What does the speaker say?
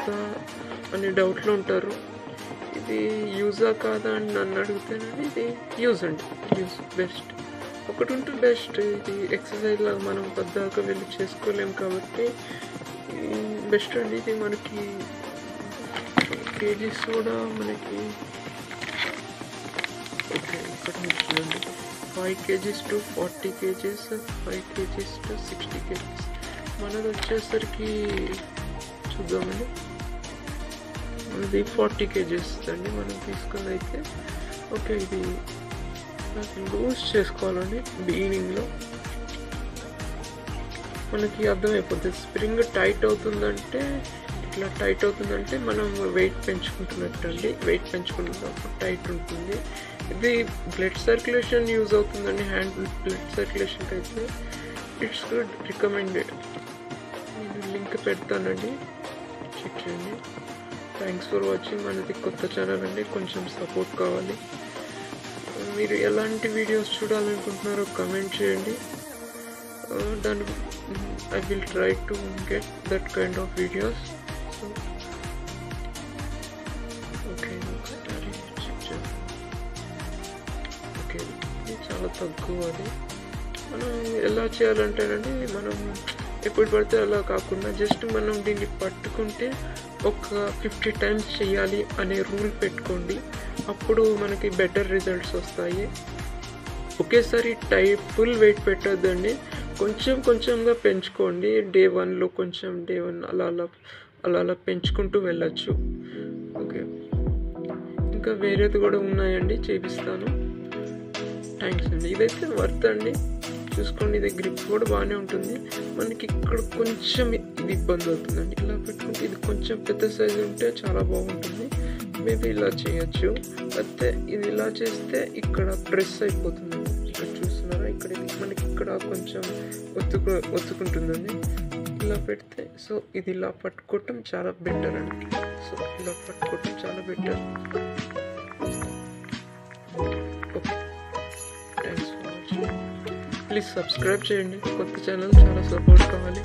కాదా అని డౌట్లో ఉంటారు. ఇది యూజా కాదా అని నన్ను అడిగితేనండి ఇది యూజ్ అండి. యూజ్ బెస్ట్ ఒకటి ఉంటే బెస్ట్. ఇది ఎక్సర్సైజ్ లాగా మనం పద్దాకా వెళ్ళి చేసుకోలేం కాబట్టి బెస్ట్ అండి. ఇది మనకి కేజీస్ కూడా మనకి ఓకే ఇక్కడ చూడండి 5 kgs to 40 kgs, 5 kgs to 60 kgs. మనది వచ్చేసరికి చూద్దామండి, మనది 40 kgs అండి మనం తీసుకుని అయితే. ఓకే ఇది లూజ్ చేసుకోవాలండి. బిగినింగ్లో మనకి అర్థమైపోతుంది. స్ప్రింగ్ టైట్ అవుతుందంటే ఇట్లా టైట్ అవుతుందంటే మనం వెయిట్ పెంచుకుంటున్నట్టు అండి. వెయిట్ పెంచుకుంటున్నప్పుడు టైట్ ఉంటుంది. ఇది బ్లడ్ సర్క్యులేషన్ యూజ్ అవుతుందండి. హ్యాండ్ బ్లడ్ సర్క్యులేషన్కి అయితే ఇట్స్ గుడ్, రికమెండెడ్. నేను లింక్ పెడతానండి, చెక్ చేయండి. Thanks for watching. మనది కొత్త ఛానల్ అండి, కొంచెం సపోర్ట్ కావాలి. మీరు ఎలాంటి వీడియోస్ చూడాలనుకుంటున్నారో కమెంట్ చేయండి. దాని I will try to get that kind of videos. So okay, okay ఇది చాలా తక్కువ. అది మనం ఎలా చేయాలంటేనండి, మనం ఎప్పుడు పడితే అలా కాకుండా జస్ట్ మనం దీన్ని పట్టుకుంటే ఒక 50 times చేయాలి అనే రూల్ పెట్టుకోండి. అప్పుడు మనకి బెటర్ రిజల్ట్స్ వస్తాయి. ఒకేసారి ఫుల్ వెయిట్ పెట్టొద్దండి, కొంచెం కొంచెంగా పెంచుకోండి. డే 1లో కొంచెం, డే 1 అలా పెంచుకుంటూ వెళ్ళచ్చు. ఓకే ఇంకా వేరేది కూడా ఉన్నాయండి, చేపిస్తాను. థ్యాంక్స్ అండి. ఇదైతే వర్త్ అండి, చూసుకోండి. ఇది గ్రిప్ కూడా బాగానే ఉంటుంది. మనకి ఇక్కడ కొంచెం ఇది ఇబ్బంది అవుతుందండి. ఇలా పెట్టుకుంటే ఇది కొంచెం పెద్ద సైజు ఉంటే చాలా బాగుంటుంది. మేబీ ఇలా చేయొచ్చు. అయితే ఇది ఇలా చేస్తే ఇక్కడ ప్రెస్ అయిపోతుంది. ఇక్కడ చూస్తున్నారా, ఇక్కడ మనకి ఇక్కడ కొంచెం ఒత్తుకుంటుందండి. ఇలా పెడితే సో ఇది ఇలా పట్టుకోవటం చాలా బెటర్ అండి. సో ఇలా పట్టుకోవటం చాలా better. Okay thanks for watching. Please subscribe చేయండి. కొత్త ఛానల్, చాలా సపోర్ట్ కావాలి.